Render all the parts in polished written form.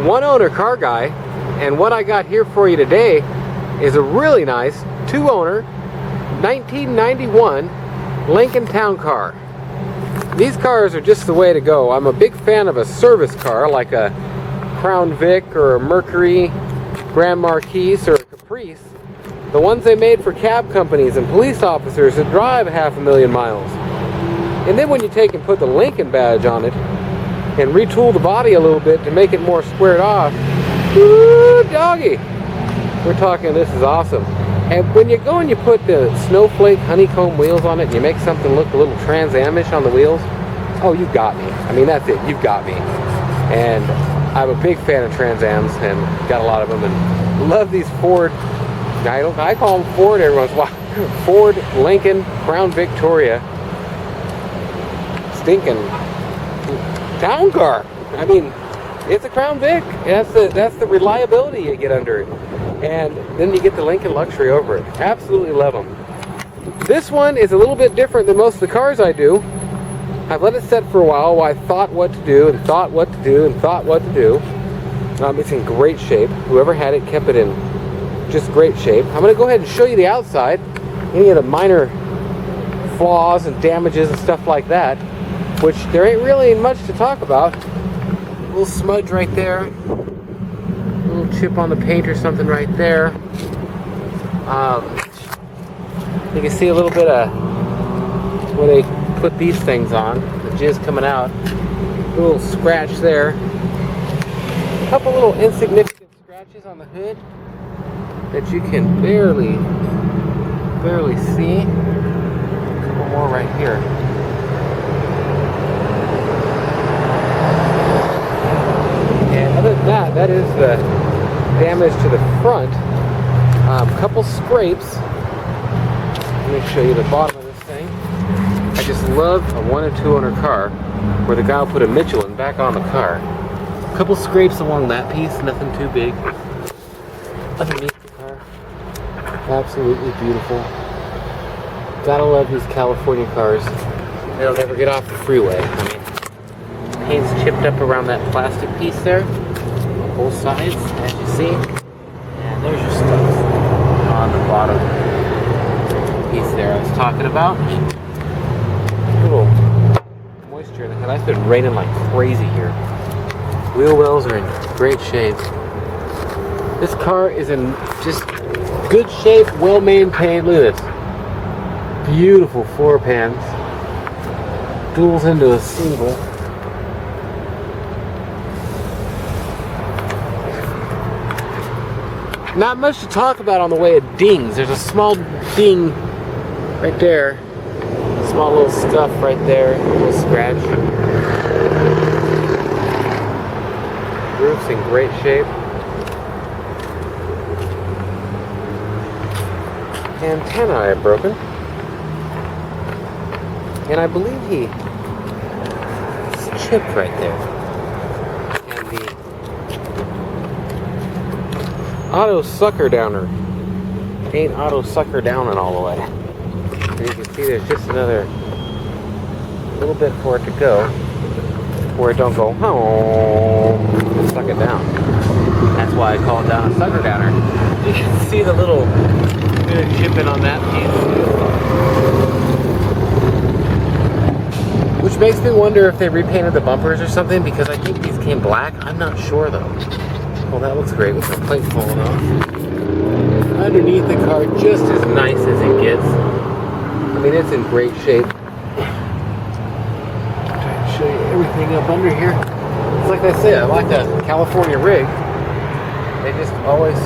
one owner car guy, and what I got here for you today is a really nice two owner 1991 Lincoln Town Car. These cars are just the way to go. I'm a big fan of a service car like a Crown Vic or a Mercury Grand Marquis or a Caprice. The ones they made for cab companies and police officers that drive 500,000 miles. And then when you take and put the Lincoln badge on it and retool the body a little bit to make it more squared off, woo, doggy, we're talking this is awesome. And when you go and you put the snowflake honeycomb wheels on it and you make something look a little Trans Amish on the wheels, oh, you got me. I mean, that's it, you've got me. And I'm a big fan of Trans Ams and got a lot of them, and love these Ford, I call them Ford every once in a while, Ford, Lincoln, Crown Victoria, stinking town car. I mean, it's a Crown Vic. That's the reliability you get under it. And then you get the Lincoln Luxury over it. Absolutely love them. This one is a little bit different than most of the cars I do. I've let it set for a while I thought what to do and thought what to do and thought what to do. It's in great shape. Whoever had it kept it in just great shape. I'm going to go ahead and show you the outside. Any of the minor flaws and damages and stuff like that, which there ain't really much to talk about. A little smudge right there. A little chip on the paint or something right there. You can see a little bit of where they put these things on. The jizz coming out. A little scratch there. A couple little insignificant scratches on the hood that you can barely see. A couple more right here. And other than that, that is the damage to the front. Couple scrapes. Let me show you the bottom of this thing. I just love a 1 and 2 owner car where the guy will put a Michelin back on the car. A couple scrapes along that piece, nothing too big. Underneath the car, absolutely beautiful. Gotta love these California cars. They'll never get off the freeway. I mean, paint's chipped up around that plastic piece there, on both sides, as you see. And there's your stuff on the bottom piece there I was talking about. A little moisture in the hood. It's been raining like crazy here. Wheel wells are in great shape. This car is in just good shape, well maintained. Look at this. Beautiful floor pans. Duals into a single. Not much to talk about on the way of dings. There's a small ding right there. Small little scuff right there. A little scratch. Roof's in great shape. Antennae are broken. And I believe it's chipped right there. And the auto sucker downer ain't auto sucker downing all the way. And you can see there's just another little bit for it to go where it don't go, oh, suck it down. That's why I call it down a sucker downer. You can see the little bit of chipping on that piece. Which makes me wonder if they repainted the bumpers or something, because I think these came black. I'm not sure though. Well, that looks great with the plate falling off. Underneath the car, just as nice as it gets. I mean, it's in great shape. Try to show you everything up under here. It's like I said, I like a California rig. They just always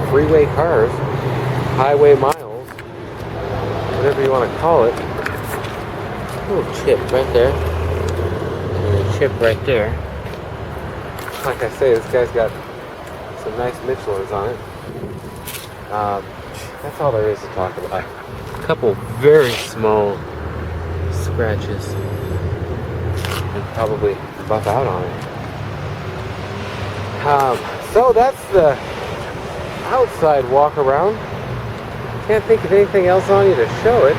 freeway cars, highway miles, whatever you want to call it. A little chip right there, and a chip right there. Like I say, this guy's got some nice Michelins on it. That's all there is to talk about. A couple very small scratches, and probably buff out on it. So that's the outside walk around. Can't think of anything else on you to show it.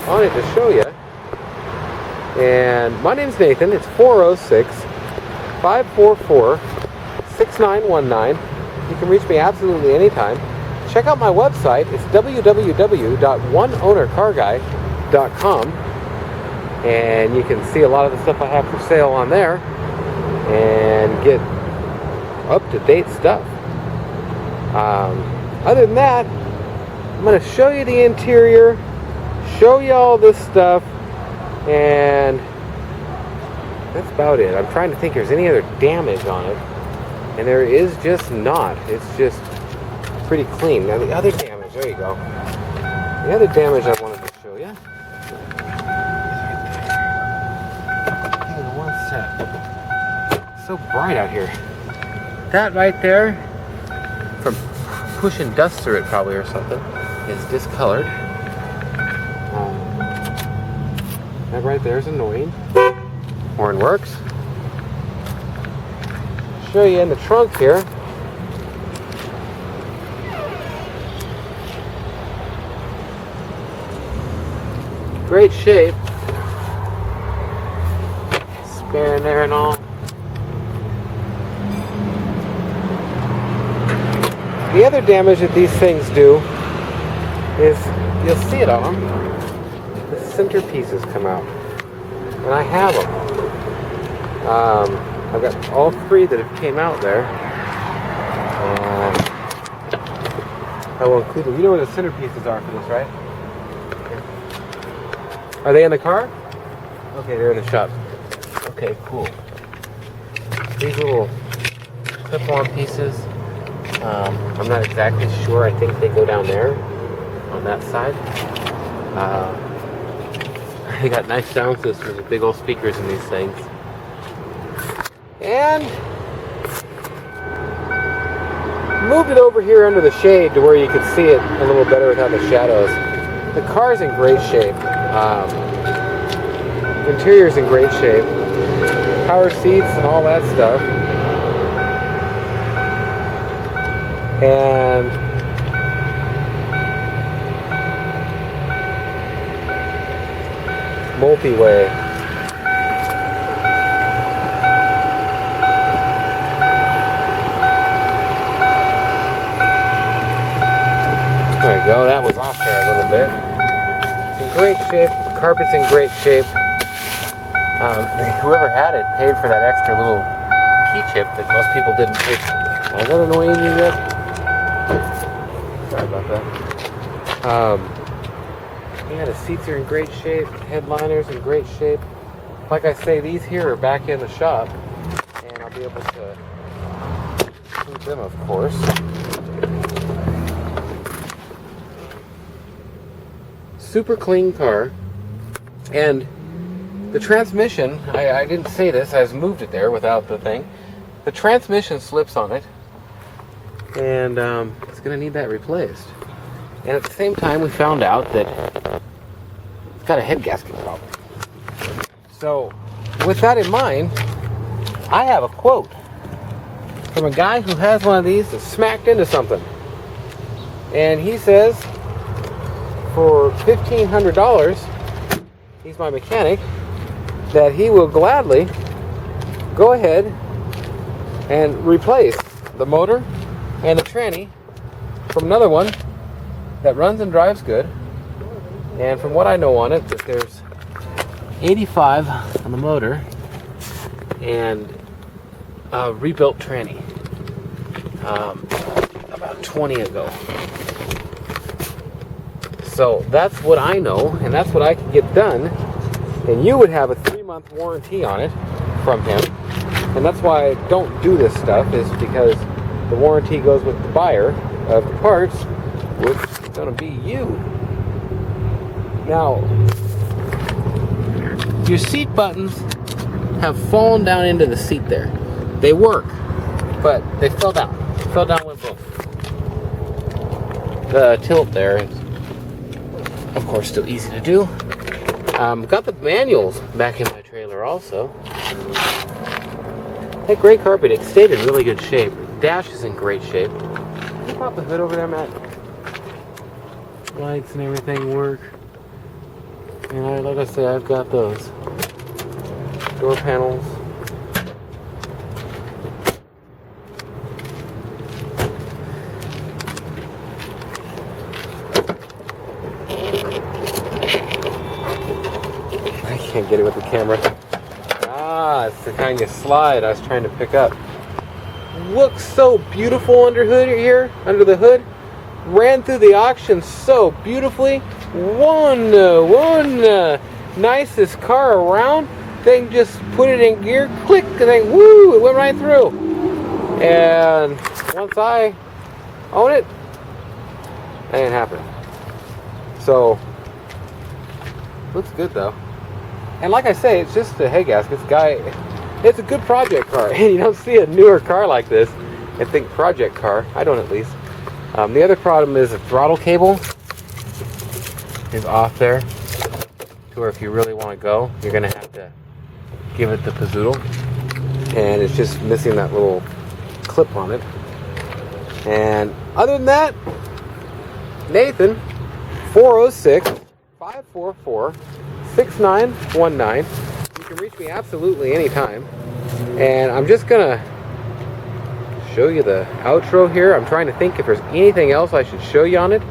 On it to show you. And my name's Nathan. It's 406-544 6919. You can reach me absolutely anytime. Check out my website. It's www.oneownercarguy.com, and you can see a lot of the stuff I have for sale on there and get up-to-date stuff. Other than that, I'm going to show you the interior, show you all this stuff, and that's about it. I'm trying to think if there's any other damage on it, and there is just not. It's just pretty clean. Now the other damage, there you go. The other damage I wanted to show you. Hang on one sec. It's so bright out here. That right there, from pushing dust through it probably or something, is discolored. That right there is annoying. Horn works. Show you in the trunk here. Great shape. Spare in there and all. The other damage that these things do is, you'll see it on them, the center pieces come out. And I have them. I've got all three that have came out there. And I will include them. You know where the center pieces are for this, right? Are they in the car? Okay, they're in the shop. Okay, cool. These little clip-on pieces, I'm not exactly sure. I think they go down there on that side. They got nice sound systems with big old speakers in these things. And moved it over here under the shade to where you could see it a little better without the shadows. The car's in great shape. Interior's in great shape. Power seats and all that stuff. And multi-way. There you go, that was off there a little bit. It's in great shape, the carpet's in great shape. Whoever had it paid for that extra little key chip that most people didn't pay for. Is that annoying you yet? Sorry about that. Yeah, the seats are in great shape, headliner's in great shape. Like I say, these here are back in the shop, and I'll be able to move them, of course. Super clean car, and the transmission, I didn't say this, I just moved it there without the thing. The transmission slips on it, and it's going to need that replaced. And at the same time, we found out that it's got a head gasket problem. So, with that in mind, I have a quote from a guy who has one of these that smacked into something. And he says, for $1,500, he's my mechanic, that he will gladly go ahead and replace the motor and the tranny from another one that runs and drives good. And from what I know on it, that there's 85 on the motor and a rebuilt tranny about 20 ago. So that's what I know, and that's what I can get done. And you would have a 3-month warranty on it from him. And that's why I don't do this stuff, is because the warranty goes with the buyer of the parts, which is going to be you. Now, your seat buttons have fallen down into the seat there. They work, but they fell down. Fell down with both. The tilt there is, of course, still easy to do. Got the manuals back in my trailer also. That gray carpet, it stayed in really good shape. Dash is in great shape. Can you pop the hood over there, Matt? Lights and everything work. And like I say, I've got those. Door panels. the camera. Ah, it's the kind you slide I was trying to pick up. Looks so beautiful under the hood. Ran through the auction so beautifully. One nicest car around. Thing just put it in gear, click, and then woo, it went right through. And once I own it, that ain't happening. So, looks good though. And like I say, it's just a head gaskets guy. It's a good project car, and you don't see a newer car like this and think project car. I don't, at least. The other problem is the throttle cable is off there, to where if you really want to go, you're gonna have to give it the pizzoodle, and it's just missing that little clip on it. And other than that, Nathan, 406-544-6919. You can reach me absolutely anytime. And I'm just gonna show you the outro here. I'm trying to think if there's anything else I should show you on it,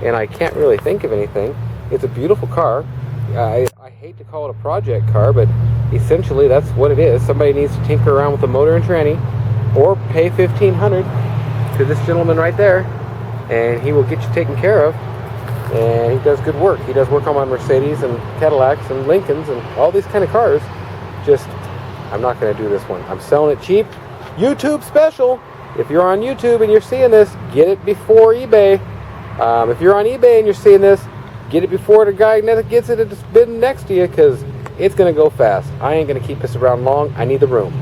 and I can't really think of anything. It's a beautiful car. I hate to call it a project car, but essentially that's what it is. Somebody needs to tinker around with the motor and tranny, or pay $1,500 to this gentleman right there, and he will get you taken care of. And he does good work. He does work on my Mercedes and Cadillacs and Lincolns and all these kind of cars. Just, I'm not going to do this one. I'm selling it cheap. YouTube special. If you're on YouTube and you're seeing this, get it before eBay. If you're on eBay and you're seeing this, get it before the guy gets it that's bidding next to you, because it's going to go fast. I ain't going to keep this around long. I need the room.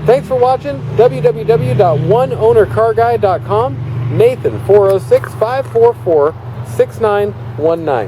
Thanks for watching. www.oneownercarguy.com. Nathan, 406-544-6919.